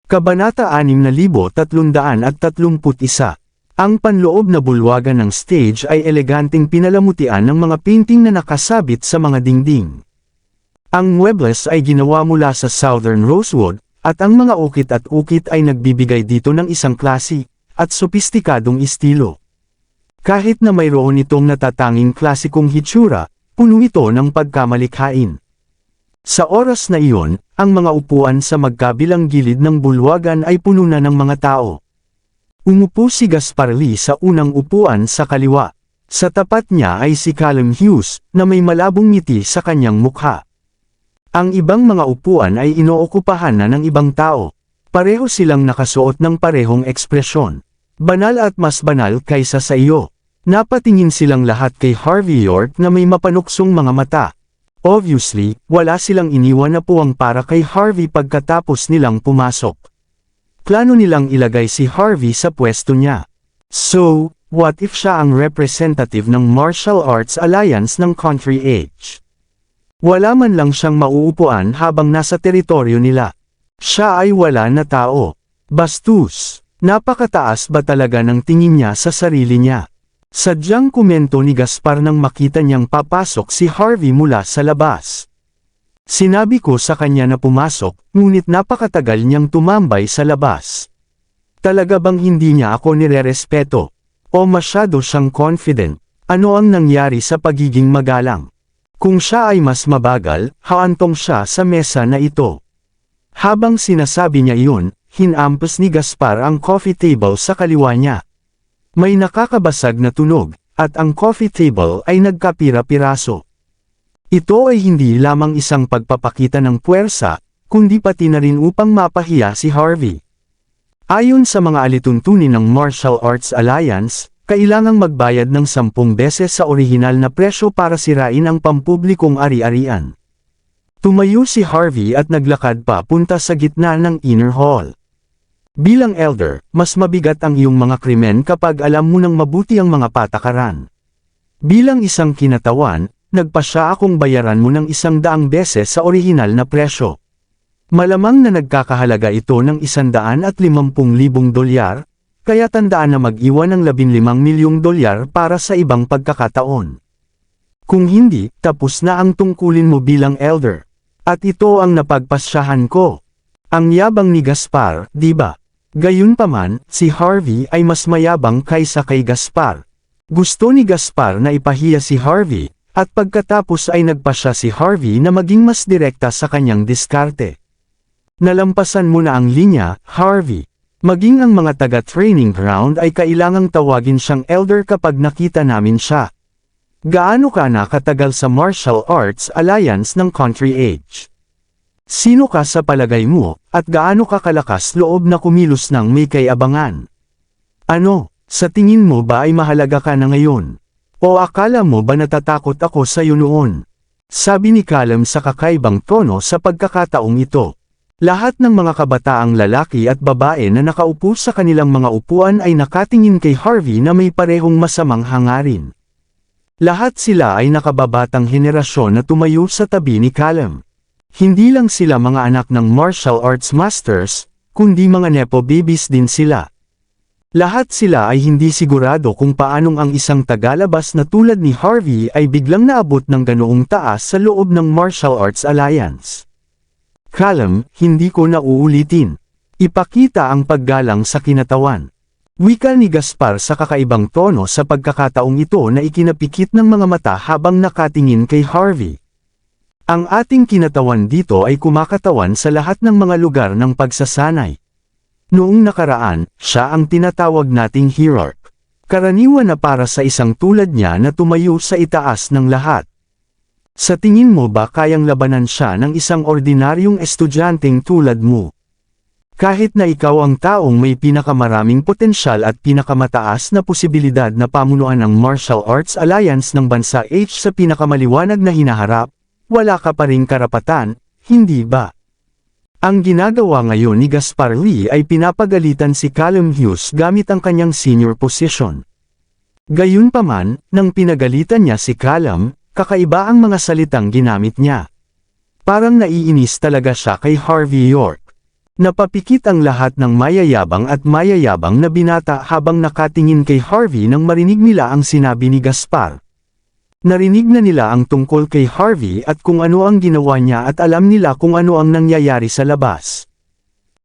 Kabanata 6331. Ang panloob na bulwagan ng stage ay eleganteng pinalamutian ng mga painting na nakasabit sa mga dingding. Ang muebles ay ginawa mula sa southern rosewood, at ang mga ukit at ukit ay nagbibigay dito ng isang klase at sopistikadong estilo. Kahit na mayroon itong natatanging klasikong hitsura, puno ito ng pagkamalikhain. Sa oras na iyon, ang mga upuan sa magkabilang gilid ng bulwagan ay puno na ng mga tao. Umupo si Gaspar Lee sa unang upuan sa kaliwa. Sa tapat niya ay si Callum Hughes, na may malabong ngiti sa kanyang mukha. Ang ibang mga upuan ay inookupahan na ng ibang tao. Pareho silang nakasuot ng parehong ekspresyon. Banal at mas banal kaysa sa iyo. Napatingin silang lahat kay Harvey York na may mapanuksong mga mata. Obviously, wala silang iniwan na puwang para kay Harvey pagkatapos nilang pumasok. Plano nilang ilagay si Harvey sa pwesto niya. So, what if siya ang representative ng Martial Arts Alliance ng Country Age? Wala man lang siyang mauupuan habang nasa teritoryo nila. Siya ay wala na tao. Bastos, napakataas ba talaga ng tingin niya sa sarili niya? Sadyang komento ni Gaspar nang makita niyang papasok si Harvey mula sa labas. Sinabi ko sa kanya na pumasok, ngunit napakatagal niyang tumambay sa labas. Talaga bang hindi niya ako nirerespeto? O masyado siyang confident? Ano ang nangyari sa pagiging magalang? Kung siya ay mas mabagal, haantong siya sa mesa na ito. Habang sinasabi niya iyon, hinampas ni Gaspar ang coffee table sa kaliwa niya. May nakakabasag na tunog, at ang coffee table ay nagkapira-piraso. Ito ay hindi lamang isang pagpapakita ng puwersa, kundi pati na rin upang mapahiya si Harvey. Ayon sa mga alituntunin ng Martial Arts Alliance, kailangang magbayad ng 10 beses sa orihinal na presyo para sirain ang pampublikong ari-arian. Tumayo si Harvey at naglakad papunta sa gitna ng inner hall. Bilang elder, mas mabigat ang iyong mga krimen kapag alam mo ng mabuti ang mga patakaran. Bilang isang kinatawan, nagpasya akong bayaran mo ng 100 beses sa orihinal na presyo. Malamang na nagkakahalaga ito ng $150,000, kaya tandaan na mag-iwan ng $15 milyong para sa ibang pagkakataon. Kung hindi, tapos na ang tungkulin mo bilang elder. At ito ang napagpasyahan ko. Ang yabang ni Gaspar, di ba? Gayunpaman, si Harvey ay mas mayabang kaysa kay Gaspar. Gusto ni Gaspar na ipahiya si Harvey, at pagkatapos ay nagpasya si Harvey na maging mas direkta sa kanyang diskarte. Nalampasan mo na ang linya, Harvey. Maging ang mga taga-training ground ay kailangang tawagin siyang elder kapag nakita namin siya. Gaano ka na katagal sa Martial Arts Alliance ng Country Age? Sino ka sa palagay mo, at gaano ka kalakas loob na kumilos ng may kayabangan? Ano, sa tingin mo ba ay mahalaga ka na ngayon? O akala mo ba natatakot ako sa iyo noon? Sabi ni Callum sa kakaibang tono sa pagkakataong ito. Lahat ng mga kabataang lalaki at babae na nakaupo sa kanilang mga upuan ay nakatingin kay Harvey na may parehong masamang hangarin. Lahat sila ay nakababatang henerasyon na tumayo sa tabi ni Callum. Hindi lang sila mga anak ng martial arts masters, kundi mga nepo babies din sila. Lahat sila ay hindi sigurado kung paanong ang isang tagalabas na tulad ni Harvey ay biglang naabot ng ganoong taas sa loob ng Martial Arts Alliance. Callum, hindi ko na uulitin. Ipakita ang paggalang sa kinatawan. Wika ni Gaspar sa kakaibang tono sa pagkakataong ito na ikinapikit ng mga mata habang nakatingin kay Harvey. Ang ating kinatawan dito ay kumakatawan sa lahat ng mga lugar ng pagsasanay. Noong nakaraan, siya ang tinatawag nating hierarch. Karaniwan na para sa isang tulad niya na tumayo sa itaas ng lahat. Sa tingin mo ba kayang labanan siya ng isang ordinaryong estudyanteng tulad mo? Kahit na ikaw ang taong may pinakamaraming potensyal at pinakamataas na posibilidad na pamunuan ang Martial Arts Alliance ng Bansa H sa pinakamaliwanag na hinaharap, wala ka pa ring karapatan, hindi ba? Ang ginagawa ngayon ni Gaspar Lee ay pinapagalitan si Callum Hughes gamit ang kanyang senior position. Gayunpaman, nang pinagalitan niya si Callum, kakaiba ang mga salitang ginamit niya. Parang naiinis talaga siya kay Harvey York. Napapikit ang lahat ng mayayabang at mayayabang na binata habang nakatingin kay Harvey nang marinig nila ang sinabi ni Gaspar. Narinig na nila ang tungkol kay Harvey at kung ano ang ginawa niya at alam nila kung ano ang nangyayari sa labas.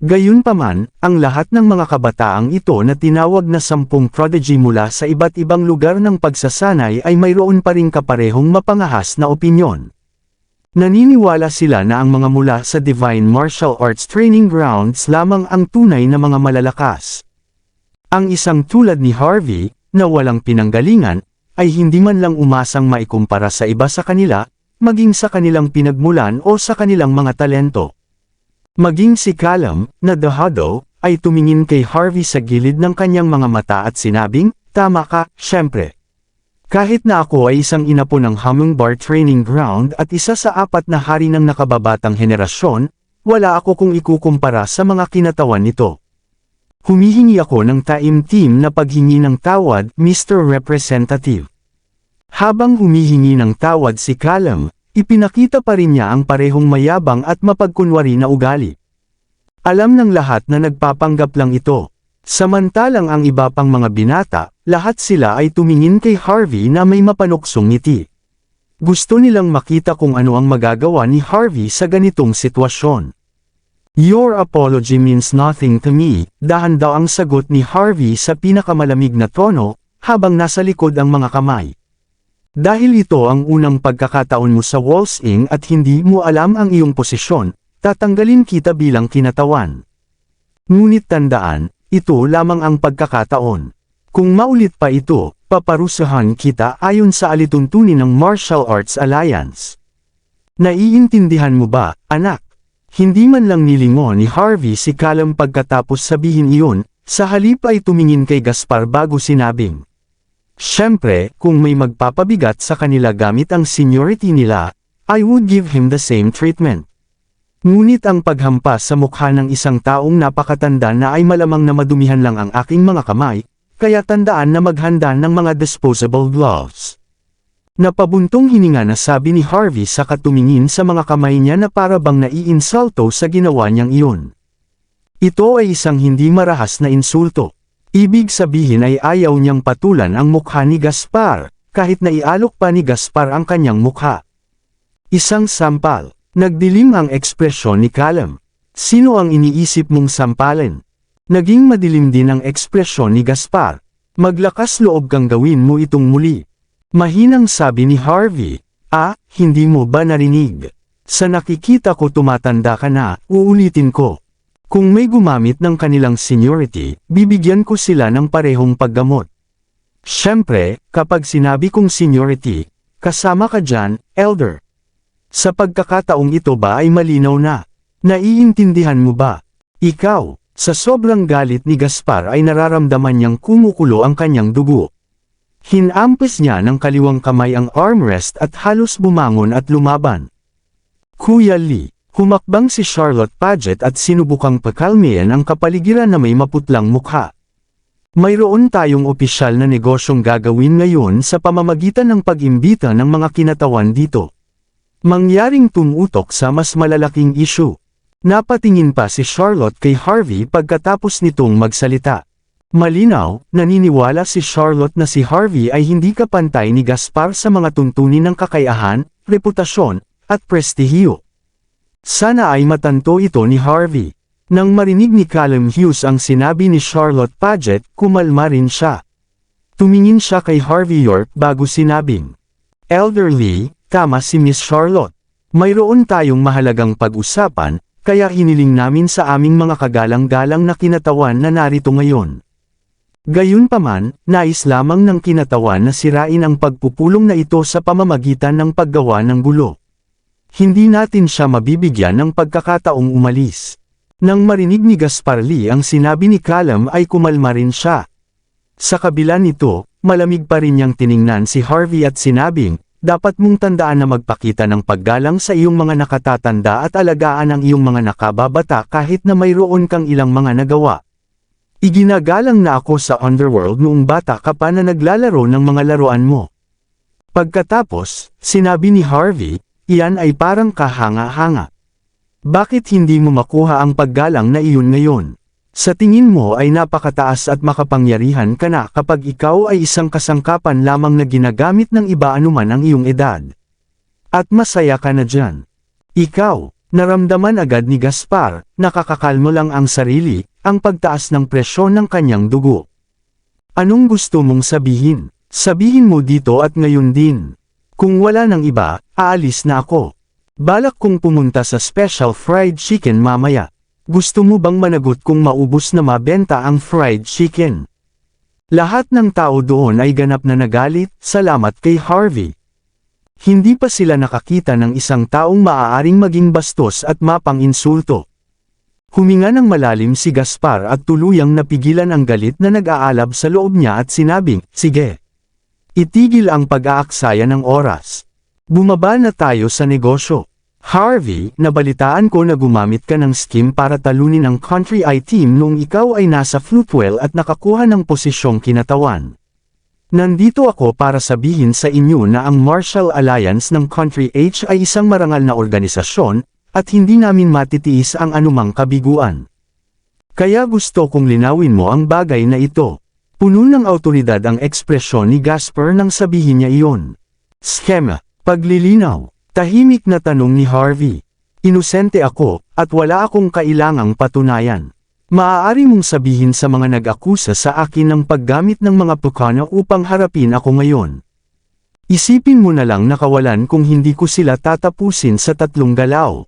Gayunpaman, ang lahat ng mga kabataang ito na tinawag na 10 prodigy mula sa iba't ibang lugar ng pagsasanay ay mayroon pa ring kaparehong mapangahas na opinyon. Naniniwala sila na ang mga mula sa Divine Martial Arts Training Grounds lamang ang tunay na mga malalakas. Ang isang tulad ni Harvey, na walang pinanggalingan, ay hindi man lang umasang maikumpara sa iba sa kanila, maging sa kanilang pinagmulan o sa kanilang mga talento. Maging si Callum, na dahado, ay tumingin kay Harvey sa gilid ng kanyang mga mata at sinabing, "Tama ka, syempre. Kahit na ako ay isang inapo ng Hummingbird Training Ground at isa sa 4 na hari ng nakababatang henerasyon, wala ako kung ikukumpara sa mga kinatawan nito. Humihingi ako ng taimtim na paghingi ng tawad, Mr. Representative." Habang humihingi ng tawad si Callum, ipinakita pa rin niya ang parehong mayabang at mapagkunwari na ugali. Alam ng lahat na nagpapanggap lang ito. Samantalang ang iba pang mga binata, lahat sila ay tumingin kay Harvey na may mapanuksong ngiti. Gusto nilang makita kung ano ang magagawa ni Harvey sa ganitong sitwasyon. "Your apology means nothing to me," dahan daw ang sagot ni Harvey sa pinakamalamig na tono, habang nasa likod ang mga kamay. "Dahil ito ang unang pagkakataon mo sa Walsing at hindi mo alam ang iyong posisyon, tatanggalin kita bilang kinatawan. Ngunit tandaan, ito lamang ang pagkakataon. Kung maulit pa ito, paparusahan kita ayon sa alituntunin ng Martial Arts Alliance. Naiintindihan mo ba, anak?" Hindi man lang nilingon ni Harvey si Callum pagkatapos sabihin iyon, sa halip ay tumingin kay Gaspar bago sinabing, "Siyempre, kung may magpapabigat sa kanila gamit ang seniority nila, I would give him the same treatment." Ngunit ang paghampas sa mukha ng isang taong napakatanda na ay malamang na madumihan lang ang aking mga kamay, kaya tandaan na maghanda ng mga disposable gloves. Napabuntong hininga na sabi ni Harvey sa katumingin sa mga kamay niya na para bang naiinsulto sa ginawa niyang iyon. Ito ay isang hindi marahas na insulto. Ibig sabihin ay ayaw niyang patulan ang mukha ni Gaspar, kahit na ialok pa ni Gaspar ang kanyang mukha. Isang sampal. Nagdilim ang ekspresyon ni Callum. "Sino ang iniisip mong sampalin?" Naging madilim din ang ekspresyon ni Gaspar. "Maglakas loob kang gawin mo itong muli." Mahinang sabi ni Harvey, "Hindi mo ba narinig? Sa nakikita ko tumatanda ka na, uulitin ko. Kung may gumamit ng kanilang seniority, bibigyan ko sila ng parehong paggamot. Siyempre, kapag sinabi kong seniority, kasama ka dyan, elder. Sa pagkakataong ito ba ay malinaw na? Naiintindihan mo ba? Ikaw." Sa sobrang galit ni Gaspar ay nararamdaman niyang kumukulo ang kanyang dugo. Hinampis niya ng kaliwang kamay ang armrest at halos bumangon at lumaban. "Kuya Lee." Humakbang si Charlotte Paget at sinubukang pakalmayan ang kapaligiran na may maputlang mukha. "Mayroon tayong opisyal na negosyong gagawin ngayon sa pamamagitan ng pag-imbita ng mga kinatawan dito. Mangyaring tumutok sa mas malalaking issue." Napatingin pa si Charlotte kay Harvey pagkatapos nitong magsalita. Malinaw, naniniwala si Charlotte na si Harvey ay hindi kapantay ni Gaspar sa mga tuntunin ng kakayahan, reputasyon, at prestihiyo. Sana ay matanto ito ni Harvey. Nang marinig ni Callum Hughes ang sinabi ni Charlotte Paget, kumalma rin siya. Tumingin siya kay Harvey York bago sinabing, "Elder Lee, tama si Miss Charlotte. Mayroon tayong mahalagang pag-usapan, kaya hiniling namin sa aming mga kagalang-galang na kinatawan na narito ngayon. Gayunpaman, nais lamang ng kinatawan na sirain ang pagpupulong na ito sa pamamagitan ng paggawa ng gulo. Hindi natin siya mabibigyan ng pagkakataong umalis." Nang marinig ni Gaspar Lee ang sinabi ni Callum ay kumalma rin siya. Sa kabila nito, malamig pa rin niyang tiningnan si Harvey at sinabing, "Dapat mong tandaan na magpakita ng paggalang sa iyong mga nakatatanda at alagaan ang iyong mga nakababata kahit na mayroon kang ilang mga nagawa. Iginagalang na ako sa underworld noong bata ka pa na naglalaro ng mga laruan mo." Pagkatapos, sinabi ni Harvey, "Iyan ay parang kahanga-hanga. Bakit hindi mo makuha ang paggalang na iyon ngayon? Sa tingin mo ay napakataas at makapangyarihan ka na kapag ikaw ay isang kasangkapan lamang na ginagamit ng iba anuman ang iyong edad. At masaya ka na dyan. Ikaw, naramdaman agad ni Gaspar, nakakakalmo lang ang sarili, ang pagtaas ng presyon ng kanyang dugo. Anong gusto mong sabihin? Sabihin mo dito at ngayon din. Kung wala ng iba, aalis na ako. Balak kong pumunta sa special fried chicken mamaya. Gusto mo bang managot kung maubos na mabenta ang fried chicken? Lahat ng tao doon ay ganap na nagalit, salamat kay Harvey. Hindi pa sila nakakita ng isang taong maaaring maging bastos at mapang-insulto. Huminga ng malalim si Gaspar at tuluyang napigilan ang galit na nag-aalab sa loob niya at sinabing, sige. Itigil ang pag-aaksaya ng oras. Bumaba na tayo sa negosyo. Harvey, nabalitaan ko na gumamit ka ng scheme para talunin ang Country I team noong ikaw ay nasa Floatwell at nakakuha ng posisyong kinatawan. Nandito ako para sabihin sa inyo na ang Martial Alliance ng Country H ay isang marangal na organisasyon, at hindi namin matitiis ang anumang kabiguan. Kaya gusto kong linawin mo ang bagay na ito. Puno ng awtoridad ang ekspresyon ni Gaspar nang sabihin niya iyon. Skema, paglilinaw. Tahimik na tanong ni Harvey. Inosente ako, at wala akong kailangang patunayan. Maaari mong sabihin sa mga nag-akusa sa akin ng paggamit ng mga pukana upang harapin ako ngayon. Isipin mo na lang nakawalan kung hindi ko sila tatapusin sa 3 galaw.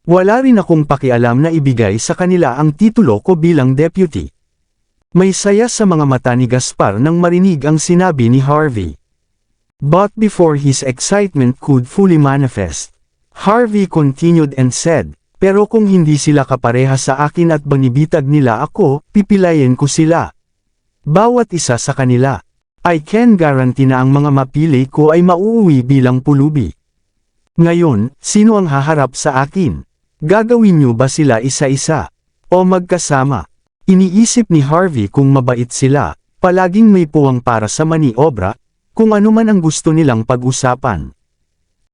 Wala rin akong pakialam na ibigay sa kanila ang titulo ko bilang deputy. May saya sa mga mata ni Gaspar nang marinig ang sinabi ni Harvey. But before his excitement could fully manifest, Harvey continued and said, pero kung hindi sila kapareha sa akin at banibitag nila ako, pipilayin ko sila. Bawat isa sa kanila. I can guarantee na ang mga mapili ko ay mauuwi bilang pulubi. Ngayon, sino ang haharap sa akin? Gagawin niyo ba sila isa-isa? O magkasama? Iniisip ni Harvey kung mabait sila, palaging may puwang para sa maniobra, kung ano man ang gusto nilang pag-usapan.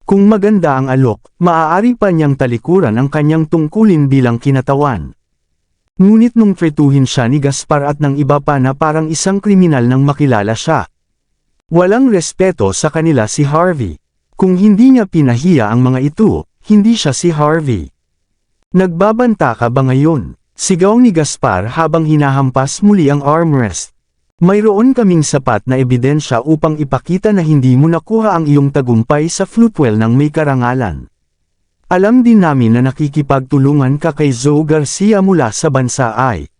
Kung maganda ang alok, maaari pa niyang talikuran ang kanyang tungkulin bilang kinatawan. Ngunit nung tretuhin siya ni Gaspar at ng iba pa na parang isang kriminal nang makilala siya. Walang respeto sa kanila si Harvey. Kung hindi niya pinahiya ang mga ito, hindi siya si Harvey. Nagbabanta ka ba ngayon? Sigaw ni Gaspar habang hinahampas muli ang armrest. Mayroon kaming sapat na ebidensya upang ipakita na hindi mo nakuha ang iyong tagumpay sa Floatwell ng may karangalan. Alam din namin na nakikipagtulungan ka kay Zoe Garcia mula sa bansa ay.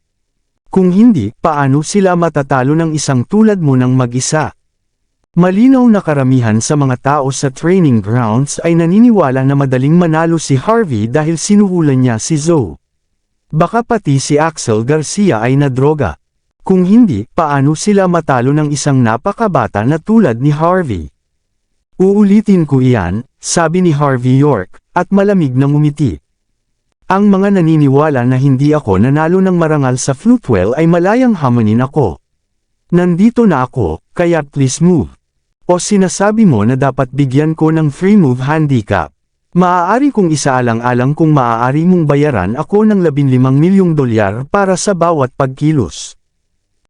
Kung hindi, paano sila matatalo ng isang tulad mo ng mag-isa? Malinaw na karamihan sa mga tao sa training grounds ay naniniwala na madaling manalo si Harvey dahil sinuhulan niya si Zoe. Baka pati si Axel Garcia ay nadroga. Kung hindi, paano sila matalo ng isang napakabata na tulad ni Harvey? Uulitin ko iyan, sabi ni Harvey York, at malamig na ngumiti. Ang mga naniniwala na hindi ako nanalo ng marangal sa Floatwell ay malayang hamanin ako. Nandito na ako, kaya please move. O sinasabi mo na dapat bigyan ko ng free move handicap. Maaari kong isaalang-alang kung maaari mong bayaran ako ng $15 milyong para sa bawat pagkilos.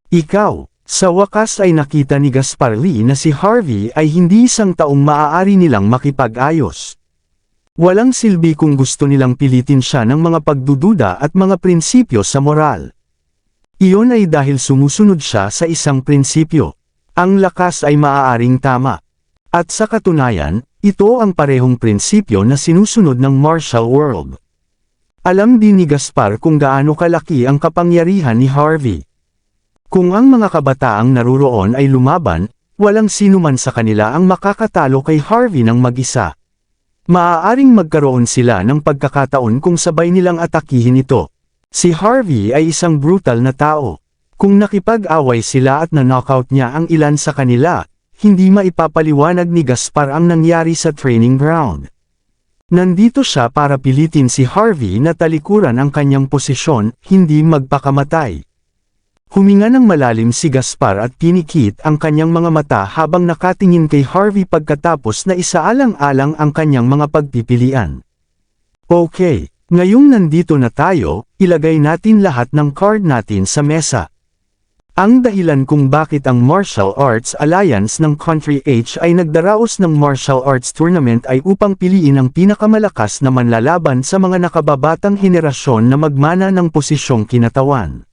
Ikaw, sa wakas ay nakita ni Gaspar Lee na si Harvey ay hindi isang taong maaari nilang makipag-ayos. Walang silbi kung gusto nilang pilitin siya ng mga pagdududa at mga prinsipyo sa moral. Iyon ay dahil sumusunod siya sa isang prinsipyo. Ang lakas ay maaaring tama. At sa katunayan, ito ang parehong prinsipyo na sinusunod ng martial world. Alam din ni Gaspar kung gaano kalaki ang kapangyarihan ni Harvey. Kung ang mga kabataang naruroon ay lumaban, walang sinuman sa kanila ang makakatalo kay Harvey ng mag-isa. Maaaring magkaroon sila ng pagkakataon kung sabay nilang atakihin ito. Si Harvey ay isang brutal na tao. Kung nakipag-away sila at na-knockout niya ang ilan sa kanila, hindi maipapaliwanag ni Gaspar ang nangyari sa training ground. Nandito siya para pilitin si Harvey na talikuran ang kanyang posisyon, hindi magpakamatay. Huminga ng malalim si Gaspar at pinikit ang kanyang mga mata habang nakatingin kay Harvey pagkatapos na isaalang-alang ang kanyang mga pagpipilian. Okay, Ngayong nandito na tayo, ilagay natin lahat ng card natin sa mesa. Ang dahilan kung bakit ang Martial Arts Alliance ng Country H ay nagdaraos ng martial arts tournament ay upang piliin ang pinakamalakas na manlalaban sa mga nakababatang henerasyon na magmana ng posisyong kinatawan.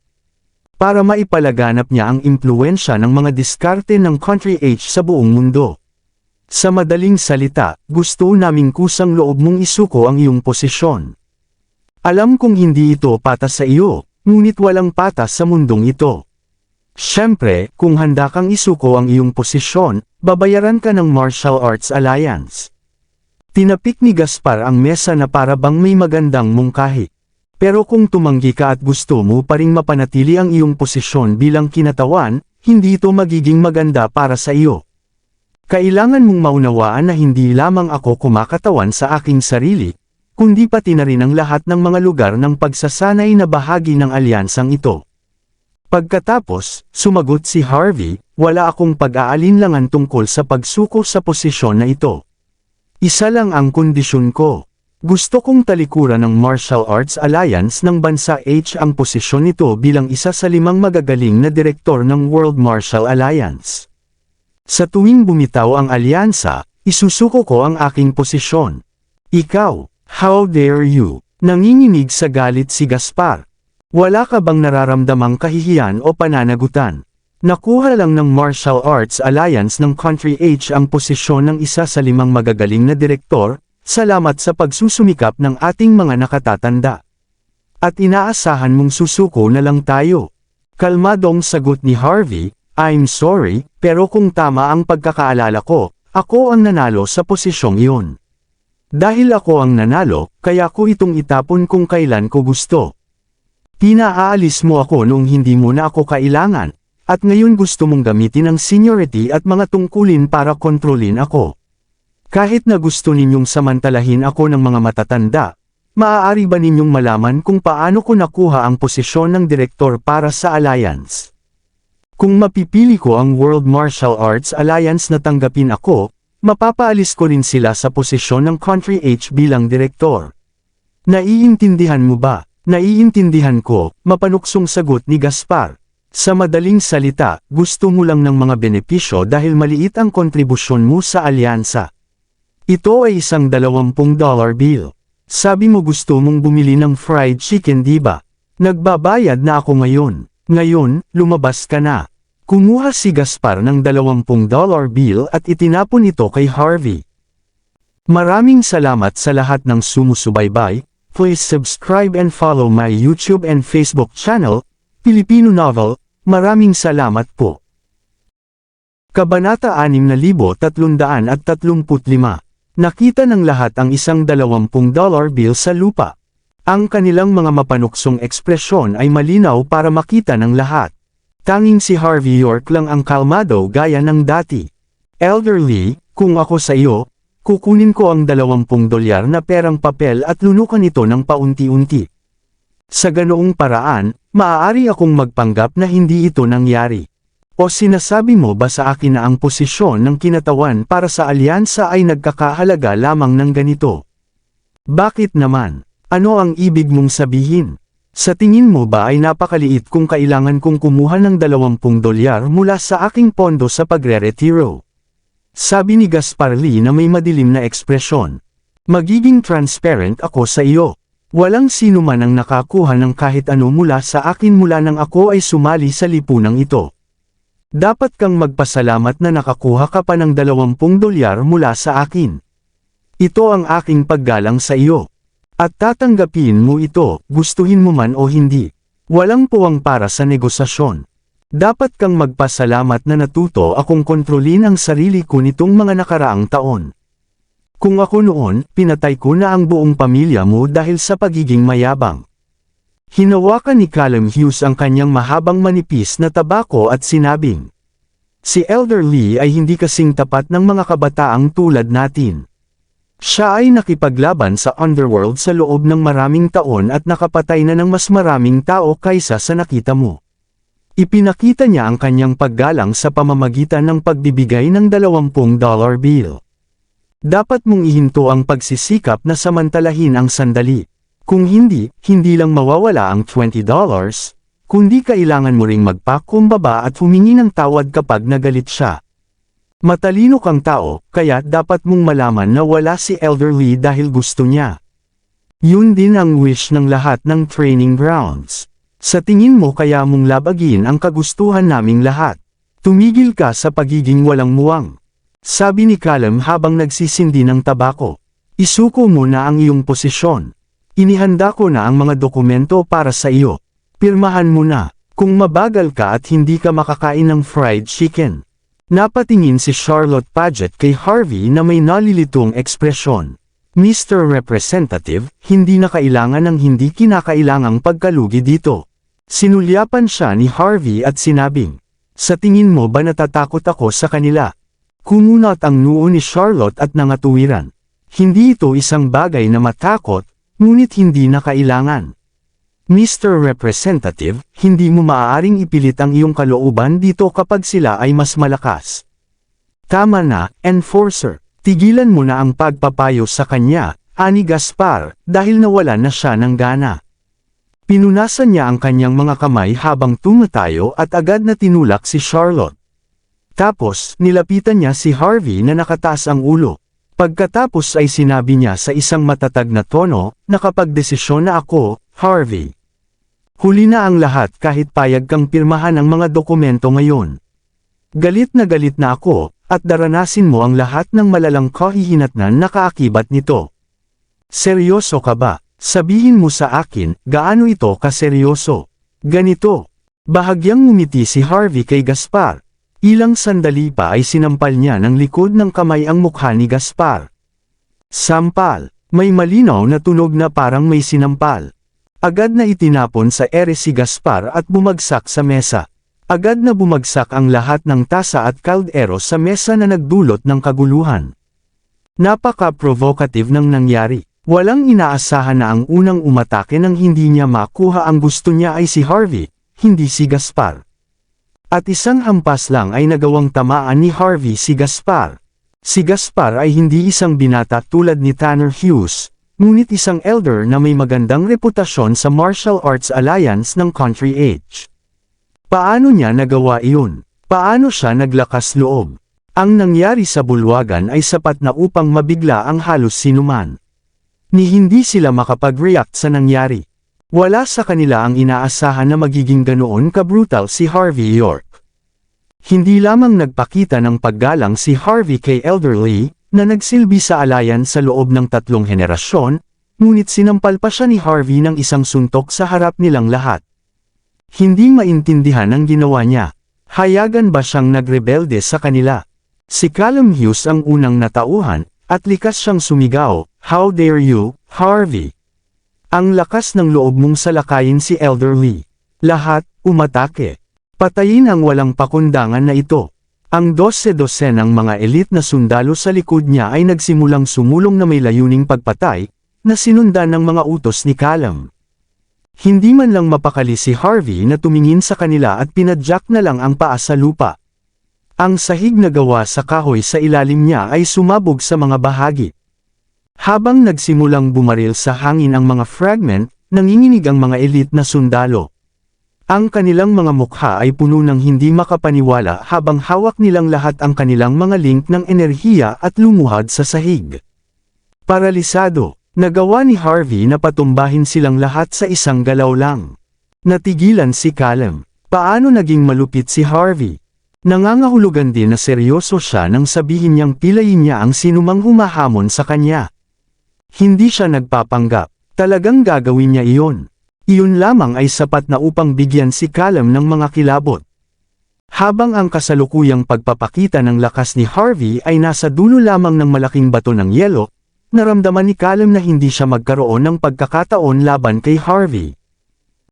Para maipalaganap niya ang impluwensya ng mga diskarte ng Country H sa buong mundo. Sa madaling salita, gusto naming kusang loob mong isuko ang iyong posisyon. Alam kong hindi ito patas sa iyo, ngunit walang patas sa mundong ito. Siyempre, kung handa kang isuko ang iyong posisyon, babayaran ka ng Martial Arts Alliance. Tinapik ni Gaspar ang mesa na para bang may magandang mungkahi. Pero kung tumanggi ka at gusto mo pa ring mapanatili ang iyong posisyon bilang kinatawan, hindi ito magiging maganda para sa iyo. Kailangan mong maunawaan na hindi lamang ako kumakatawan sa aking sarili, kundi pati na rin ang lahat ng mga lugar ng pagsasanay na bahagi ng alyansang ito. Pagkatapos, sumagot si Harvey, wala akong pag-aalinlangan tungkol sa pagsuko sa posisyon na ito. Isa lang ang kondisyon ko. Gusto kong talikuran ng Martial Arts Alliance ng Bansa H ang posisyon nito bilang isa sa 5 magagaling na direktor ng World Martial Alliance. Sa tuwing bumitaw ang alyansa, isusuko ko ang aking posisyon. Ikaw, how dare you? Nanginginig sa galit si Gaspar. Wala ka bang nararamdamang kahihiyan o pananagutan? Nakuha lang ng Martial Arts Alliance ng Country H ang posisyon ng isa sa 5 magagaling na direktor, salamat sa pagsusumikap ng ating mga nakatatanda. At inaasahan mong susuko na lang tayo. Kalmadong sagot ni Harvey, I'm sorry, pero kung tama ang pagkakaalala ko, ako ang nanalo sa posisyong iyon. Dahil ako ang nanalo, kaya ko itong itapon kung kailan ko gusto. Pinaalis mo ako nung hindi mo na ako kailangan, at ngayon gusto mong gamitin ang seniority at mga tungkulin para kontrolin ako. Kahit na gusto ninyong samantalahin ako ng mga matatanda, maaari ba ninyong malaman kung paano ko nakuha ang posisyon ng direktor para sa Alliance? Kung mapipili ko ang World Martial Arts Alliance na tanggapin ako, mapapaalis ko rin sila sa posisyon ng Country H bilang direktor. Naiintindihan mo ba? Naiintindihan ko, mapanuksong sagot ni Gaspar. Sa madaling salita, gusto mo lang ng mga benepisyo dahil maliit ang kontribusyon mo sa alyansa. Ito ay isang $20 bill. Sabi mo gusto mong bumili ng fried chicken diba? Nagbabayad na ako ngayon. Ngayon, lumabas ka na. Kumuha si Gaspar ng $20 bill at itinapon ito kay Harvey. Maraming salamat sa lahat ng sumusubaybay. Please subscribe and follow my YouTube and Facebook channel, Filipino Novel. Maraming salamat po. Kabanata 6335. Nakita ng lahat ang isang $20 bill sa lupa. Ang kanilang mga mapanuksong ekspresyon ay malinaw para makita ng lahat. Tanging si Harvey York lang ang kalmado gaya ng dati. Elderly, kung ako sa iyo, kukunin ko ang $20 na perang papel at lunukan ito ng paunti-unti. Sa ganoong paraan, maaari akong magpanggap na hindi ito nangyari. O sinasabi mo ba sa akin na ang posisyon ng kinatawan para sa alyansa ay nagkakahalaga lamang ng ganito? Bakit naman? Ano ang ibig mong sabihin? Sa tingin mo ba ay napakaliit kung kailangan kong kumuha ng $20 mula sa aking pondo sa pagre-retiro? Sabi ni Gaspar Lee na may madilim na ekspresyon. Magiging transparent ako sa iyo. Walang sino man ang nakakuha ng kahit ano mula sa akin mula nang ako ay sumali sa lipunang ito. Dapat kang magpasalamat na nakakuha ka pa ng $20 mula sa akin. Ito ang aking paggalang sa iyo. At tatanggapin mo ito, gustuhin mo man o hindi. Walang puwang para sa negosasyon. Dapat kang magpasalamat na natuto akong kontrolin ang sarili ko nitong mga nakaraang taon. Kung ako noon, pinatay ko na ang buong pamilya mo dahil sa pagiging mayabang. Hinawakan ni Callum Hughes ang kanyang mahabang manipis na tabako at sinabing, si Elder Lee ay hindi kasing tapat ng mga kabataang tulad natin. Siya ay nakipaglaban sa underworld sa loob ng maraming taon at nakapatay na ng mas maraming tao kaysa sa nakita mo. Ipinakita niya ang kanyang paggalang sa pamamagitan ng pagbibigay ng $20 bill. Dapat mong ihinto ang pagsisikap na samantalahin ang sandali. Kung hindi, hindi lang mawawala ang $20, kundi kailangan mo ring magpakumbaba at humingi ng tawad kapag nagalit siya. Matalino kang tao, kaya dapat mong malaman na wala si Elder Lee dahil gusto niya. Yun din ang wish ng lahat ng training grounds. Sa tingin mo kaya mong labagin ang kagustuhan naming lahat. Tumigil ka sa pagiging walang muwang. Sabi ni Callum habang nagsisindi ng tabako. Isuko mo na ang iyong posisyon. Inihanda ko na ang mga dokumento para sa iyo. Pirmahan mo na, kung mabagal ka at hindi ka makakain ng fried chicken. Napatingin si Charlotte Paget kay Harvey na may nalilitong ekspresyon. Mr. Representative, hindi na kailangan ng hindi kinakailangang pagkalugi dito. Sinulyapan siya ni Harvey at sinabing, sa tingin mo ba natatakot ako sa kanila? Kumunat ang noo ni Charlotte at nangatuwiran. Hindi ito isang bagay na matakot, ngunit hindi na kailangan. Mr. Representative, hindi mo maaaring ipilit ang iyong kalooban dito kapag sila ay mas malakas. Tama na, Enforcer. Tigilan mo na ang pagpapayo sa kanya, ani Gaspar, dahil nawalan na siya ng gana. Pinunasan niya ang kanyang mga kamay habang tumatayo at agad na tinulak si Charlotte. Tapos, nilapitan niya si Harvey na nakataas ang ulo. Pagkatapos ay sinabi niya sa isang matatag na tono, nakapagdesisyon na ako, Harvey. Huli na ang lahat kahit payag kang pirmahan ang mga dokumento ngayon. Galit na ako, at daranasin mo ang lahat ng malalang kahihinatnan na kaakibat nito. Seryoso ka ba? Sabihin mo sa akin, gaano ito kaseryoso? Ganito. Bahagyang ngumiti si Harvey kay Gaspar. Ilang sandali pa ay sinampal niya ng likod ng kamay ang mukha ni Gaspar. Sampal. May malinaw na tunog na parang may sinampal. Agad na itinapon sa ere si Gaspar at bumagsak sa mesa. Agad na bumagsak ang lahat ng tasa at kaldero sa mesa na nagdulot ng kaguluhan. Napaka-provocative ng nangyari. Walang inaasahan na ang unang umatake nang hindi niya makuha ang gusto niya ay si Harvey, hindi si Gaspar. At isang hampas lang ay nagawang tamaan ni Harvey si Gaspar. Si Gaspar ay hindi isang binata tulad ni Tanner Hughes, ngunit isang elder na may magandang reputasyon sa Martial Arts Alliance ng Country Age. Paano niya nagawa iyon? Paano siya naglakas loob? Ang nangyari sa bulwagan ay sapat na upang mabigla ang halos sinuman. Ni hindi sila makapag-react sa nangyari. Wala sa kanila ang inaasahan na magiging ganoon ka-brutal si Harvey York. Hindi lamang nagpakita ng paggalang si Harvey kay Elder Lee, na nagsilbi sa alliance sa loob ng 3 henerasyon, ngunit sinampal pa siya ni Harvey ng isang suntok sa harap nilang lahat. Hindi maintindihan ang ginawa niya. Hayagan ba siyang nagrebelde sa kanila? Si Callum Hughes ang unang natauhan, at likas siyang sumigaw, "How dare you, Harvey? Ang lakas ng loob mong salakayin si Elder Lee. Lahat, umatake. Patayin ang walang pakundangan na ito." Ang 12 ng mga elite na sundalo sa likod niya ay nagsimulang sumulong na may layuning pagpatay, na sinundan ng mga utos ni Callum. Hindi man lang mapakali si Harvey na tumingin sa kanila at pinadyak na lang ang paa sa lupa. Ang sahig na gawa sa kahoy sa ilalim niya ay sumabog sa mga bahagi. Habang nagsimulang bumaril sa hangin ang mga fragment, nanginginig ang mga elite na sundalo. Ang kanilang mga mukha ay puno ng hindi makapaniwala habang hawak nilang lahat ang kanilang mga link ng enerhiya at lumuhad sa sahig. Paralisado. Nagawa ni Harvey na patumbahin silang lahat sa isang galaw lang. Natigilan si Callum. Paano naging malupit si Harvey? Nangangahulugan din na seryoso siya nang sabihin niyang pilayin niya ang sinumang humahamon sa kanya. Hindi siya nagpapanggap. Talagang gagawin niya iyon. Iyon lamang ay sapat na upang bigyan si Callum ng mga kilabot. Habang ang kasalukuyang pagpapakita ng lakas ni Harvey ay nasa dulo lamang ng malaking bato ng yelo, naramdaman ni Callum na hindi siya magkaroon ng pagkakataon laban kay Harvey.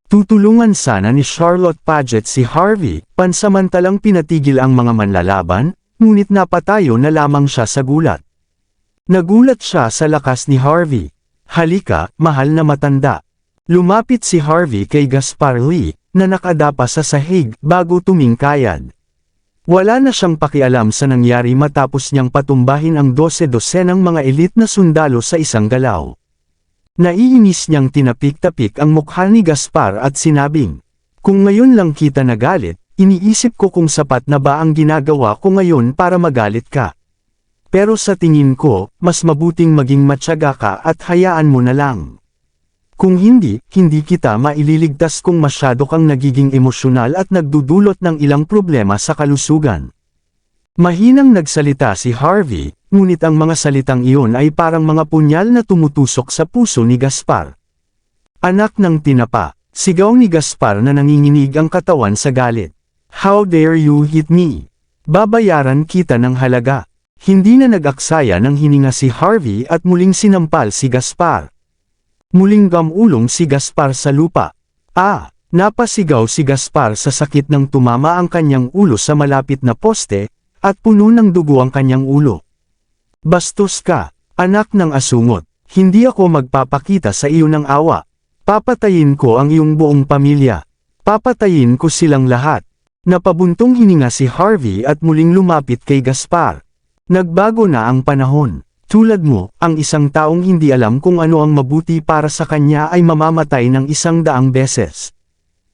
Tutulungan sana ni Charlotte Paget si Harvey, pansamantalang pinatigil ang mga manlalaban, ngunit napatayo na lamang siya sa gulat. Nagulat siya sa lakas ni Harvey. "Halika, mahal na matanda." Lumapit si Harvey kay Gaspar Lee, na nakadapa sa sahig, bago tumingkayad. Wala na siyang pakialam sa nangyari matapos niyang patumbahin ang 12 ng mga elite na sundalo sa isang galaw. Naiinis niyang tinapik-tapik ang mukha ni Gaspar at sinabing, "Kung ngayon lang kita nagalit, iniisip ko kung sapat na ba ang ginagawa ko ngayon para magalit ka. Pero sa tingin ko, mas mabuting maging matyaga ka at hayaan mo na lang. Kung hindi, hindi kita maililigtas kung masyado kang nagiging emosyonal at nagdudulot ng ilang problema sa kalusugan." Mahinang nagsalita si Harvey, ngunit ang mga salitang iyon ay parang mga punyal na tumutusok sa puso ni Gaspar. "Anak ng tinapa," sigaw ni Gaspar na nanginginig ang katawan sa galit. "How dare you hit me? Babayaran kita ng halaga." Hindi na nag-aksaya ng hininga si Harvey at muling sinampal si Gaspar. Muling gamulong si Gaspar sa lupa. Napasigaw si Gaspar sa sakit nang tumama ang kanyang ulo sa malapit na poste, at puno ng dugo ang kanyang ulo. "Bastos ka, anak ng asungot. Hindi ako magpapakita sa iyo ng awa. Papatayin ko ang iyong buong pamilya. Papatayin ko silang lahat." Napabuntong hininga si Harvey at muling lumapit kay Gaspar. "Nagbago na ang panahon. Tulad mo, ang isang taong hindi alam kung ano ang mabuti para sa kanya ay mamamatay ng 100 beses.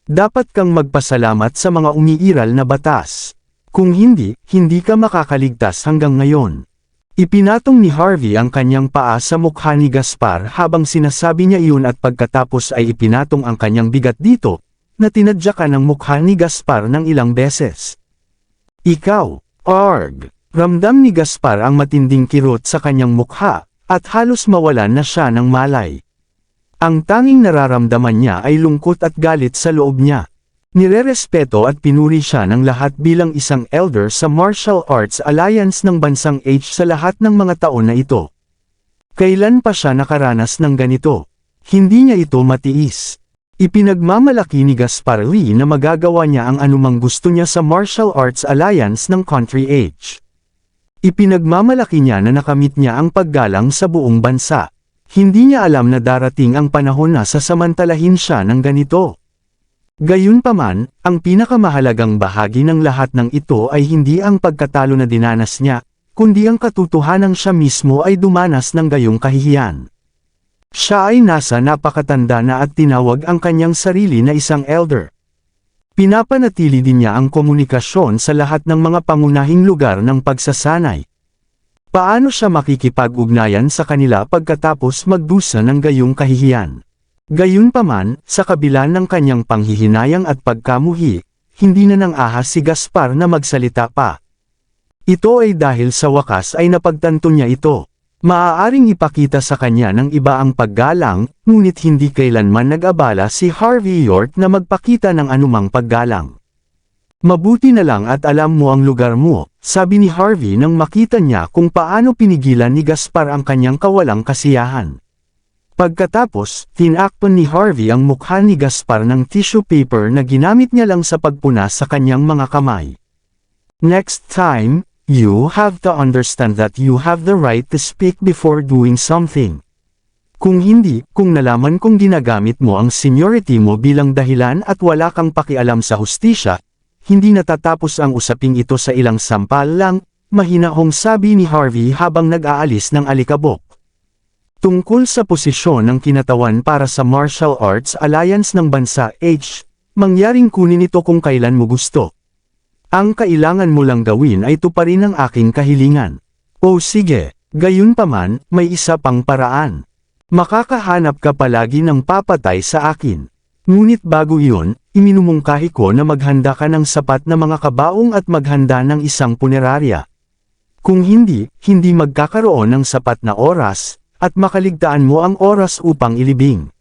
Dapat kang magpasalamat sa mga umiiral na batas. Kung hindi, hindi ka makakaligtas hanggang ngayon." Ipinatong ni Harvey ang kanyang paa sa mukha ni Gaspar habang sinasabi niya iyon at pagkatapos ay ipinatong ang kanyang bigat dito, na tinadyakan ang mukha ni Gaspar ng ilang beses. "Ikaw, arg!" Ramdam ni Gaspar ang matinding kirot sa kanyang mukha, at halos mawalan na siya ng malay. Ang tanging nararamdaman niya ay lungkot at galit sa loob niya. Nirerespeto at pinuri siya ng lahat bilang isang elder sa Martial Arts Alliance ng bansang H sa lahat ng mga taon na ito. Kailan pa siya nakaranas ng ganito? Hindi niya ito matiis. Ipinagmamalaki ni Gaspar Lee na magagawa niya ang anumang gusto niya sa Martial Arts Alliance ng Country H. Ipinagmamalaki niya na nakamit niya ang paggalang sa buong bansa. Hindi niya alam na darating ang panahon na sasamantalahin siya ng ganito. Gayunpaman, ang pinakamahalagang bahagi ng lahat ng ito ay hindi ang pagkatalo na dinanas niya, kundi ang katotohanang siya mismo ay dumanas ng gayong kahihiyan. Siya ay nasa napakatanda na at tinawag ang kanyang sarili na isang elder. Pinapanatili din niya ang komunikasyon sa lahat ng mga pangunahing lugar ng pagsasanay. Paano siya makikipag-ugnayan sa kanila pagkatapos magdusa ng gayong kahihiyan? Gayunpaman, sa kabila ng kanyang panghihinayang at pagkamuhi, hindi na nang ahas si Gaspar na magsalita pa. Ito ay dahil sa wakas ay napagtanto niya ito. Maaaring ipakita sa kanya ng iba ang paggalang, ngunit hindi kailanman nag-abala si Harvey York na magpakita ng anumang paggalang. "Mabuti na lang at alam mo ang lugar mo," sabi ni Harvey nang makita niya kung paano pinigilan ni Gaspar ang kanyang kawalang kasiyahan. Pagkatapos, tinakpan ni Harvey ang mukha ni Gaspar ng tissue paper na ginamit niya lang sa pagpunas sa kanyang mga kamay. "Next time, you have to understand that you have the right to speak before doing something. Kung hindi, kung nalaman kong ginagamit mo ang seniority mo bilang dahilan at wala kang pakialam sa hustisya, hindi natatapos ang usaping ito sa ilang sampal lang," mahinahong sabi ni Harvey habang nag-aalis ng alikabok. Tungkol sa posisyon ng kinatawan para sa Martial Arts Alliance ng bansa H, mangyaring kunin ito kung kailan mo gusto. Ang kailangan mo lang gawin ay tuparin ang aking kahilingan. O sige, gayunpaman, may isa pang paraan. Makakahanap ka palagi ng papatay sa akin. Ngunit bago iyon, iminumungkahi ko na maghanda ka ng sapat na mga kabaong at maghanda ng isang punerarya. Kung hindi, hindi magkakaroon ng sapat na oras, at makaligtaan mo ang oras upang ilibing.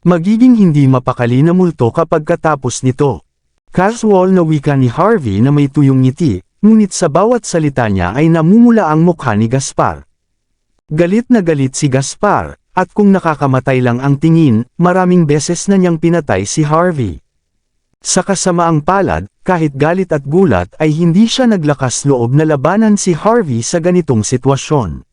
Magiging hindi mapakali na multo kapag katapos nito. Casual na wika ni Harvey na may tuyong ngiti, ngunit sa bawat salita niya ay namumula ang mukha ni Gaspar. Galit na galit si Gaspar, at kung nakakamatay lang ang tingin, maraming beses na niyang pinatay si Harvey. Sa kasamaang palad, kahit galit at gulat ay hindi siya naglakas loob na labanan si Harvey sa ganitong sitwasyon.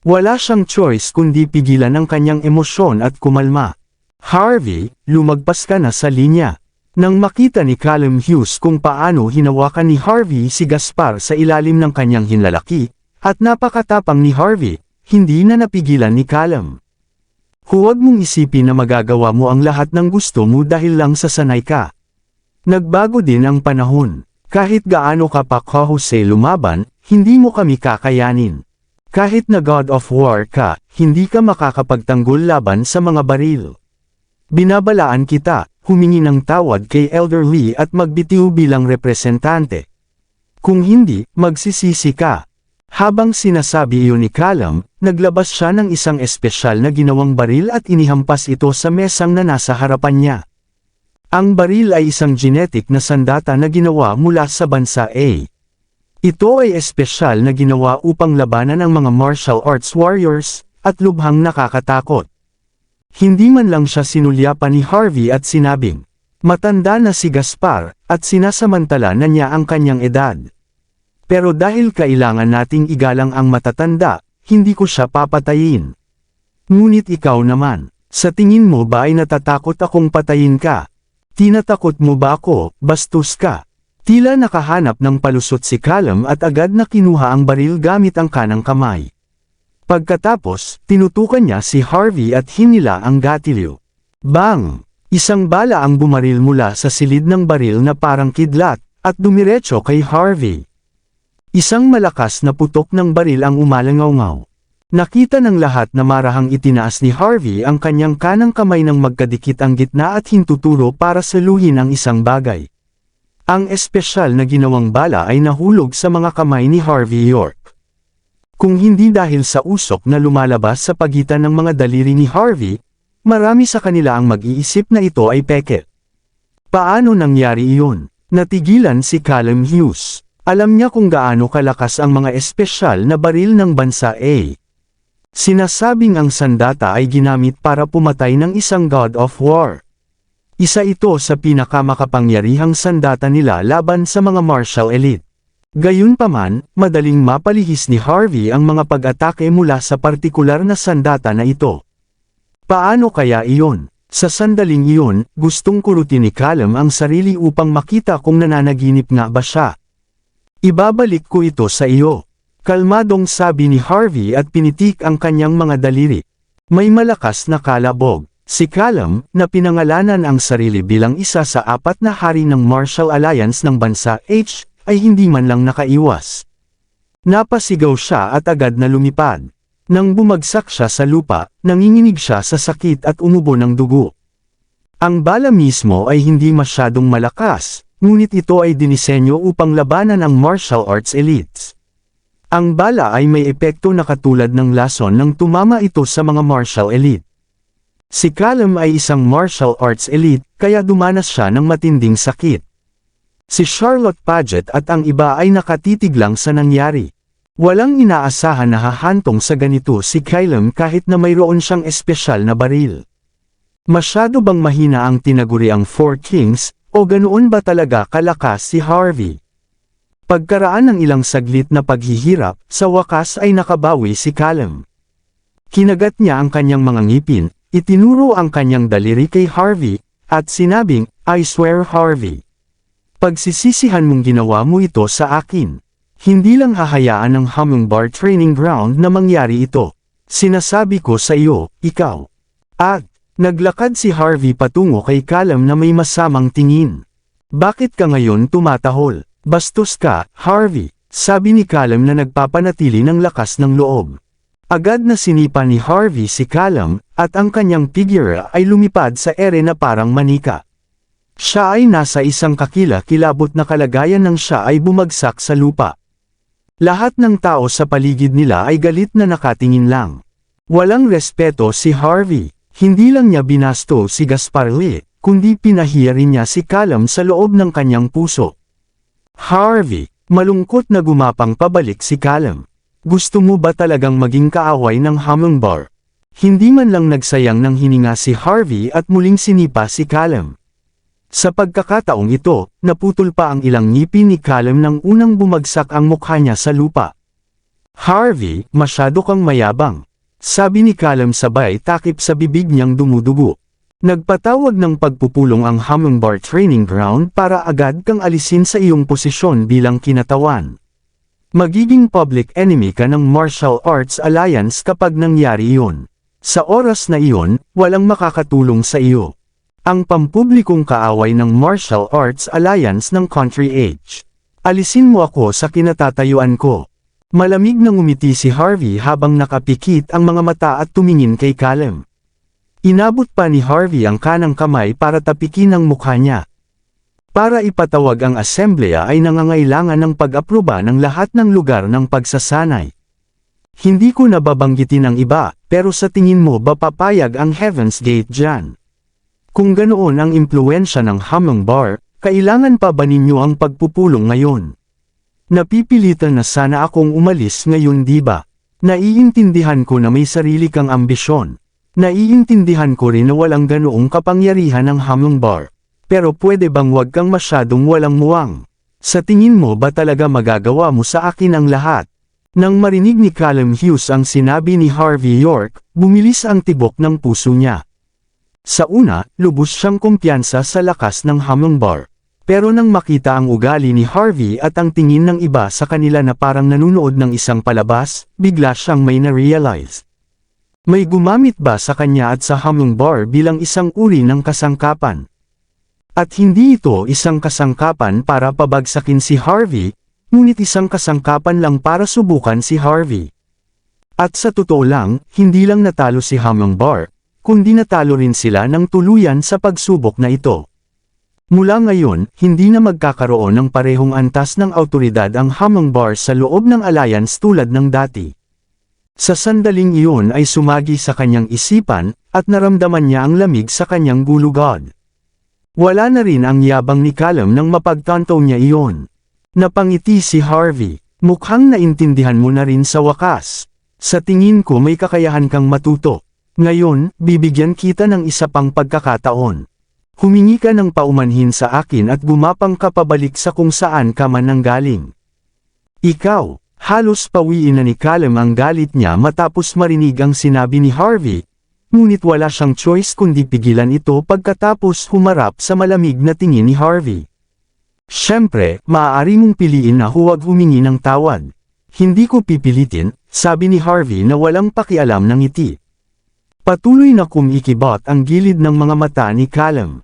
Wala siyang choice kundi pigilan ang kanyang emosyon at kumalma. "Harvey, lumagpas ka na sa linya." Nang makita ni Callum Hughes kung paano hinawakan ni Harvey si Gaspar sa ilalim ng kanyang hinlalaki, at napakatapang ni Harvey, hindi na napigilan ni Callum. Huwag mong isipin na magagawa mo ang lahat ng gusto mo dahil lang sa sanay ka. Nagbago din ang panahon. Kahit gaano ka pa kahusay lumaban, hindi mo kami kakayanin. Kahit na God of War ka, hindi ka makakapagtanggol laban sa mga baril. Binabalaan kita, humingi ng tawad kay Elder Lee at magbitiw bilang representante. Kung hindi, magsisisi ka. Habang sinasabi iyon ni Callum, naglabas siya ng isang espesyal na ginawang baril at inihampas ito sa mesang na nasa harapan niya. Ang baril ay isang genetic na sandata na ginawa mula sa bansa A. Ito ay espesyal na ginawa upang labanan ang mga martial arts warriors, at lubhang nakakatakot. Hindi man lang siya sinulyapan ni Harvey at sinabing, matanda na si Gaspar, at sinasamantala na niya ang kanyang edad. Pero dahil kailangan nating igalang ang matatanda, hindi ko siya papatayin. Ngunit ikaw naman, sa tingin mo ba ay natatakot akong patayin ka? Tinatakot mo ba ako, bastos ka? Tila nakahanap ng palusot si Callum at agad na kinuha ang baril gamit ang kanang kamay. Pagkatapos, tinutukan niya si Harvey at hinila ang gatilyo. Bang! Isang bala ang bumaril mula sa silid ng baril na parang kidlat, at dumiretso kay Harvey. Isang malakas na putok ng baril ang umalangaw-ngaw. Nakita ng lahat na marahang itinaas ni Harvey ang kanyang kanang kamay ng magkadikit ang gitna at hintuturo para saluhin ang isang bagay. Ang espesyal na ginawang bala ay nahulog sa mga kamay ni Harvey York. Kung hindi dahil sa usok na lumalabas sa pagitan ng mga daliri ni Harvey, marami sa kanila ang mag-iisip na ito ay peke. Paano nangyari iyon? Natigilan si Callum Hughes. Alam niya kung gaano kalakas ang mga espesyal na baril ng bansa A. Sinasabing ang sandata ay ginamit para pumatay ng isang God of War. Isa ito sa pinakamakapangyarihang sandata nila laban sa mga martial elite. Gayunpaman, madaling mapalihis ni Harvey ang mga pag-atake mula sa partikular na sandata na ito. Paano kaya iyon? Sa sandaling iyon, gustong kurutin ni Callum ang sarili upang makita kung nananaginip nga ba siya. Ibabalik ko ito sa iyo. Kalmadong sabi ni Harvey at pinitik ang kanyang mga daliri. May malakas na kalabog. Si Callum, na pinangalanan ang sarili bilang isa sa 4 na hari ng Martial Alliance ng bansa H, ay hindi man lang nakaiwas. Napasigaw siya at agad na lumipad. Nang bumagsak siya sa lupa, nanginginig siya sa sakit at umubo ng dugo. Ang bala mismo ay hindi masyadong malakas, ngunit ito ay dinisenyo upang labanan ang martial arts elites. Ang bala ay may epekto na katulad ng lason nang tumama ito sa mga martial elite. Si Callum ay isang martial arts elite, kaya dumanas siya ng matinding sakit. Si Charlotte Paget at ang iba ay nakatitig lang sa nangyari. Walang inaasahan na hahantong sa ganito si Callum kahit na mayroon siyang espesyal na baril. Masyado bang mahina ang tinaguriang Four Kings, o ganoon ba talaga kalakas si Harvey? Pagkaraan ng ilang saglit na paghihirap, sa wakas ay nakabawi si Callum. Kinagat niya ang kanyang mga ngipin, itinuro ang kanyang daliri kay Harvey, at sinabing, I swear Harvey. Pagsisisihan mong ginawa mo ito sa akin. Hindi lang hahayaan ng Hummingbird Training Ground na mangyari ito. Sinasabi ko sa iyo, ikaw. At, naglakad si Harvey patungo kay Callum na may masamang tingin. Bakit ka ngayon tumatahol? Bastos ka, Harvey, sabi ni Callum na nagpapanatili ng lakas ng loob. Agad na sinipa ni Harvey si Callum, at ang kanyang figure ay lumipad sa ere na parang manika. Siya ay nasa isang kakila-kilabot na kalagayan nang siya ay bumagsak sa lupa. Lahat ng tao sa paligid nila ay galit na nakatingin lang. Walang respeto si Harvey. Hindi lang niya binasto si Gaspar Lee, kundi pinahiya rin niya si Callum sa loob ng kanyang puso. Harvey, malungkot na gumapang pabalik si Callum. Gusto mo ba talagang maging kaaway ng Hummingbird? Hindi man lang nagsayang ng hininga si Harvey at muling sinipa si Callum. Sa pagkakataong ito, naputol pa ang ilang ngipin ni Callum nang unang bumagsak ang mukha niya sa lupa. Harvey, masyado kang mayabang. Sabi ni Callum sabay takip sa bibig niyang dumudugo. Nagpatawag ng pagpupulong ang Hummingbird Training Ground para agad kang alisin sa iyong posisyon bilang kinatawan. Magiging public enemy ka ng Martial Arts Alliance kapag nangyari iyon. Sa oras na iyon, walang makakatulong sa iyo. Ang pampublikong kaaway ng Martial Arts Alliance ng Country Age. Alisin mo ako sa kinatatayuan ko. Malamig na ngumiti si Harvey habang nakapikit ang mga mata at tumingin kay Callum. Inabot pa ni Harvey ang kanang kamay para tapikin ang mukha niya. Para ipatawag ang assembleya ay nangangailangan ng pag-aproba ng lahat ng lugar ng pagsasanay. Hindi ko nababanggitin ang iba, pero sa tingin mo ba papayag ang Heaven's Gate dyan? Kung ganoon ang impluensya ng Hummingbird, kailangan pa ba ninyo ang pagpupulong ngayon? Napipilitan na sana akong umalis ngayon, di ba? Naiintindihan ko na may sarili kang ambisyon. Naiintindihan ko rin na walang ganoong kapangyarihan ng Hummingbird. Pero pwede bang wag kang masyadong walang muwang? Sa tingin mo ba talaga magagawa mo sa akin ang lahat? Nang marinig ni Callum Hughes ang sinabi ni Harvey York, bumilis ang tibok ng puso niya. Sa una, lubos siyang kumpiyansa sa lakas ng Hummingbird. Pero nang makita ang ugali ni Harvey at ang tingin ng iba sa kanila na parang nanunood ng isang palabas, bigla siyang may na-realize. May gumamit ba sa kanya at sa Hummingbird bilang isang uri ng kasangkapan? At hindi ito isang kasangkapan para pabagsakin si Harvey, ngunit isang kasangkapan lang para subukan si Harvey. At sa totoo lang, hindi lang natalo si Hummingbird, kundi natalo rin sila ng tuluyan sa pagsubok na ito. Mula ngayon, hindi na magkakaroon ng parehong antas ng awtoridad ang Hummingbird sa loob ng alliance tulad ng dati. Sa sandaling iyon ay sumagi sa kanyang isipan, at naramdaman niya ang lamig sa kanyang gulugod. Wala na rin ang yabang ni Callum nang mapagtanto niya iyon. Napangiti si Harvey, mukhang naintindihan mo na rin sa wakas. Sa tingin ko may kakayahan kang matuto. Ngayon, bibigyan kita ng isa pang pagkakataon. Humingi ka ng paumanhin sa akin at gumapang ka pabalik sa kung saan ka man nanggaling. Ikaw, halos pawiin na ni Callum ang galit niya matapos marinig ang sinabi ni Harvey, ngunit wala siyang choice kundi pigilan ito pagkatapos humarap sa malamig na tingin ni Harvey. Siyempre, maaari mong piliin na huwag humingi ng tawad. Hindi ko pipilitin, sabi ni Harvey na walang pakialam ng ngiti. Patuloy na kumikibot ang gilid ng mga mata ni Callum.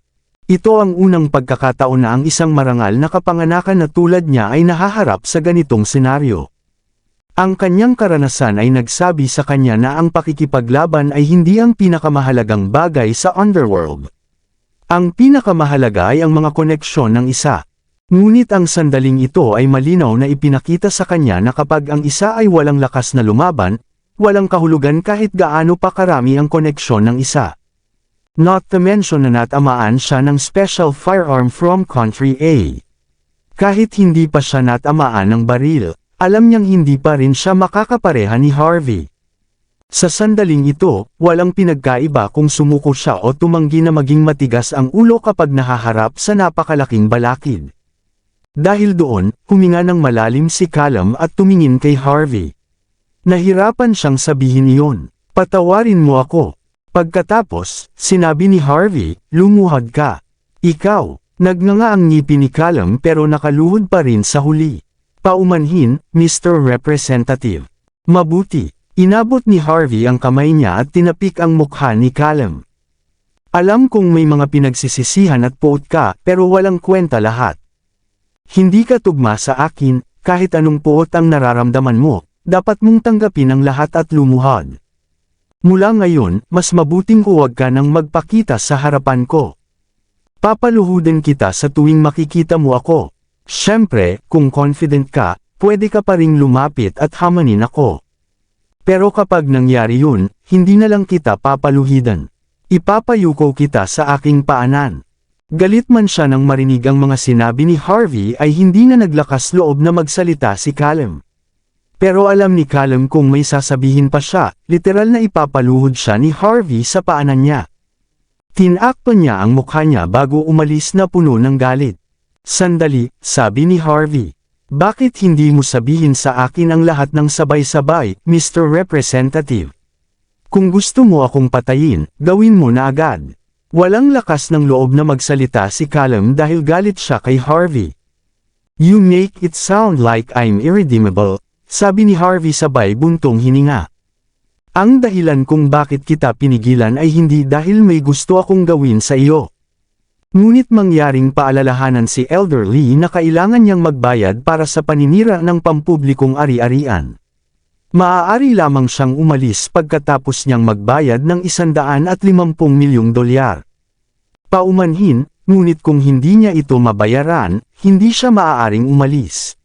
Ito ang unang pagkakataon na ang isang marangal na kapanganakan na tulad niya ay nahaharap sa ganitong senaryo. Ang kanyang karanasan ay nagsabi sa kanya na ang pakikipaglaban ay hindi ang pinakamahalagang bagay sa underworld. Ang pinakamahalaga ay ang mga koneksyon ng isa. Ngunit ang sandaling ito ay malinaw na ipinakita sa kanya na kapag ang isa ay walang lakas na lumaban, walang kahulugan kahit gaano pa karami ang koneksyon ng isa. Not to mention na natamaan siya ng special firearm from Country A. Kahit hindi pa siya natamaan ng baril, alam niyang hindi pa rin siya makakapareha ni Harvey. Sa sandaling ito, walang pinagkaiba kung sumuko siya o tumanggi na maging matigas ang ulo kapag nahaharap sa napakalaking balakid. Dahil doon, huminga ng malalim si Callum at tumingin kay Harvey. Nahirapan siyang sabihin iyon. Patawarin mo ako. Pagkatapos, sinabi ni Harvey, lumuhod ka. Ikaw, nagnganga ang ngipin ni Callum pero nakaluhod pa rin sa huli. Paumanhin, Mr. Representative. Mabuti. Inabot ni Harvey ang kamay niya at tinapik ang mukha ni Callum. Alam kong may mga pinagsisisihan at puot ka pero walang kwenta lahat. Hindi ka tugma sa akin, kahit anong puot ang nararamdaman mo. Dapat mong tanggapin ang lahat at lumuhod. Mula ngayon, mas mabuting huwag ka nang magpakita sa harapan ko. Papaluhudin kita sa tuwing makikita mo ako. Siyempre, kung confident ka, pwede ka pa ring lumapit at hamanin ako. Pero kapag nangyari yun, hindi na lang kita papaluhidan. Ipapayuko kita sa aking paanan. Galit man siya nang marinig ang mga sinabi ni Harvey ay hindi na naglakas loob na magsalita si Callum. Pero alam ni Callum kung may sasabihin pa siya, literal na ipapaluhod siya ni Harvey sa paanan niya. Tinakpan niya ang mukha niya bago umalis na puno ng galit. Sandali, sabi ni Harvey. Bakit hindi mo sabihin sa akin ang lahat ng sabay-sabay, Mr. Representative? Kung gusto mo akong patayin, gawin mo na agad. Walang lakas ng loob na magsalita si Callum dahil galit siya kay Harvey. You make it sound like I'm irredeemable. Sabi ni Harvey sabay buntong hininga. Ang dahilan kung bakit kita pinigilan ay hindi dahil may gusto akong gawin sa iyo. Ngunit mangyaring paalalahanan si Elder Lee na kailangan niyang magbayad para sa paninira ng pampublikong ari-arian. Maaari lamang siyang umalis pagkatapos niyang magbayad ng $150 milyong. Paumanhin, ngunit kung hindi niya ito mabayaran, hindi siya maaaring umalis.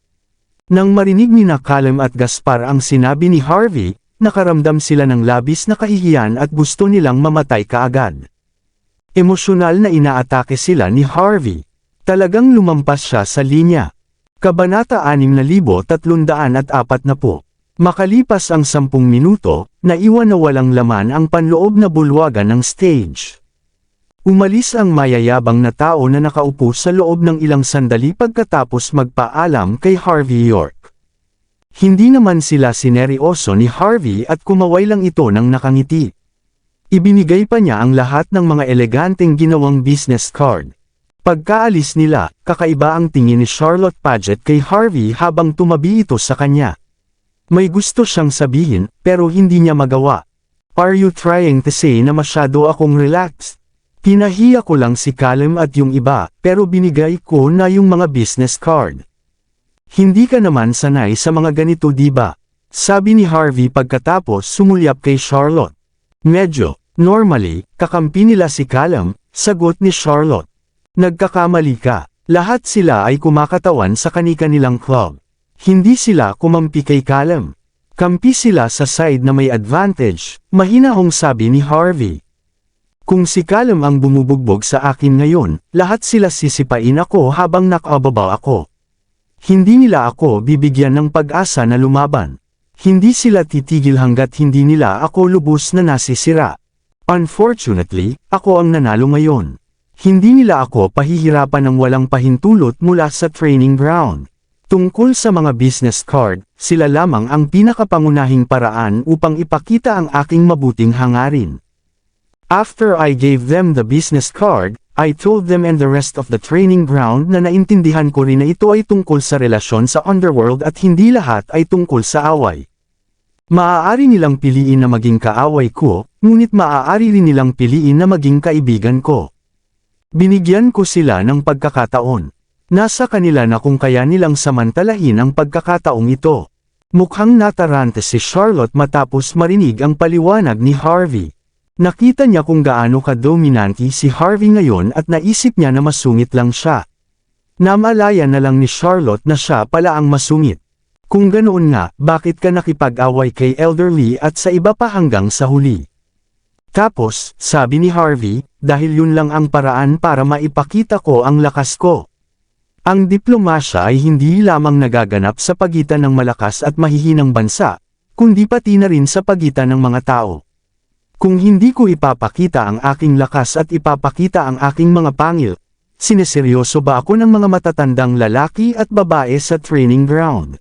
Nang marinig ni Callum at Gaspar ang sinabi ni Harvey, nakaramdam sila ng labis na kahihiyan at gusto nilang mamatay kaagad. Emosyonal na inaatake sila ni Harvey. Talagang lumampas siya sa linya. Kabanata 6340. Makalipas ang 10 minuto, naiwan na walang laman ang panloob na bulwagan ng stage. Umalis ang mayayabang na tao na nakaupo sa loob ng ilang sandali pagkatapos magpaalam kay Harvey York. Hindi naman sila sineryoso ni Harvey at kumaway lang ito ng nakangiti. Ibinigay pa niya ang lahat ng mga eleganteng ginawang business card. Pagkaalis nila, kakaiba ang tingin ni Charlotte Paget kay Harvey habang tumabi ito sa kanya. May gusto siyang sabihin, pero hindi niya magawa. Are you trying to say na masyado akong relaxed? Pinahiya ko lang si Callum at yung iba, pero binigay ko na yung mga business card. Hindi ka naman sanay sa mga ganito diba? Sabi ni Harvey pagkatapos sumulyap kay Charlotte. Medyo, normally, kakampi nila si Callum, sagot ni Charlotte. Nagkakamali ka, lahat sila ay kumakatawan sa kani-kanilang club. Hindi sila kumampi kay Callum. Kampi sila sa side na may advantage, mahinahong sabi ni Harvey. Kung si Callum ang bumubugbog sa akin ngayon, lahat sila sisipain ako habang nakababa ako. Hindi nila ako bibigyan ng pag-asa na lumaban. Hindi sila titigil hanggat hindi nila ako lubos na nasisira. Unfortunately, ako ang nanalo ngayon. Hindi nila ako pahihirapan ng walang pahintulot mula sa training ground. Tungkol sa mga business card, sila lamang ang pinakapangunahing paraan upang ipakita ang aking mabuting hangarin. After I gave them the business card, I told them and the rest of the training ground na naintindihan ko rin na ito ay tungkol sa relasyon sa underworld at hindi lahat ay tungkol sa away. Maaari nilang piliin na maging kaaway ko, ngunit maaari rin nilang piliin na maging kaibigan ko. Binigyan ko sila ng pagkakataon. Nasa kanila na kung kaya nilang samantalahin ang pagkakataong ito. Mukhang natarante si Charlotte matapos marinig ang paliwanag ni Harvey. Nakita niya kung gaano ka-dominante si Harvey ngayon at naisip niya na masungit lang siya. Namalaya na lang ni Charlotte na siya pala ang masungit. Kung ganoon nga, bakit ka nakipag-away kay Elder Lee at sa iba pa hanggang sa huli? Tapos, sabi ni Harvey, dahil yun lang ang paraan para maipakita ko ang lakas ko. Ang diplomasya ay hindi lamang nagaganap sa pagitan ng malakas at mahihinang bansa, kundi pati na rin sa pagitan ng mga tao. Kung hindi ko ipapakita ang aking lakas at ipapakita ang aking mga pangil, sineseryoso ba ako ng mga matatandang lalaki at babae sa training ground?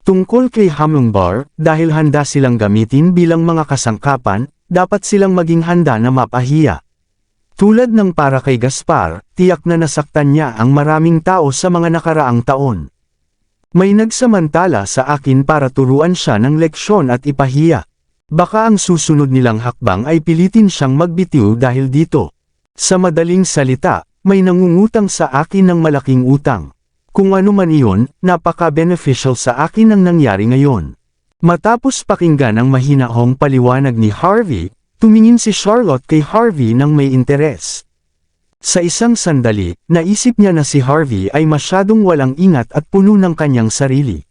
Tungkol kay Hummingbird, dahil handa silang gamitin bilang mga kasangkapan, dapat silang maging handa na mapahiya. Tulad ng para kay Gaspar, tiyak na nasaktan niya ang maraming tao sa mga nakaraang taon. May nagsamantala sa akin para turuan siya ng leksyon at ipahiya. Baka ang susunod nilang hakbang ay pilitin siyang magbitiw dahil dito. Sa madaling salita, may nangungutang sa akin ng malaking utang. Kung ano man iyon, napaka-beneficial sa akin ang nangyari ngayon. Matapos pakinggan ang mahinahong paliwanag ni Harvey, tumingin si Charlotte kay Harvey ng may interes. Sa isang sandali, naisip niya na si Harvey ay masyadong walang ingat at puno ng kanyang sarili.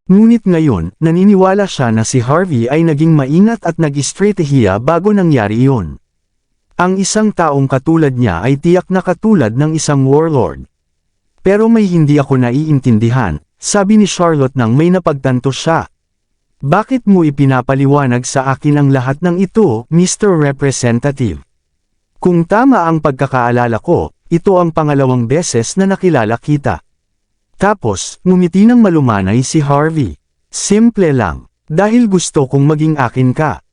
Ngunit ngayon, naniniwala siya na si Harvey ay naging maingat at nag-estratehiya bago nangyari iyon. Ang isang taong katulad niya ay tiyak na katulad ng isang warlord. Pero may hindi ako naiintindihan, sabi ni Charlotte nang may napagtanto siya. Bakit mo ipinapaliwanag sa akin ang lahat ng ito, Mr. Representative? Kung tama ang pagkakaalala ko, ito ang pangalawang beses na nakilala kita. Tapos, ngumiti ng malumanay si Harvey. Simple lang, dahil gusto kong maging akin ka.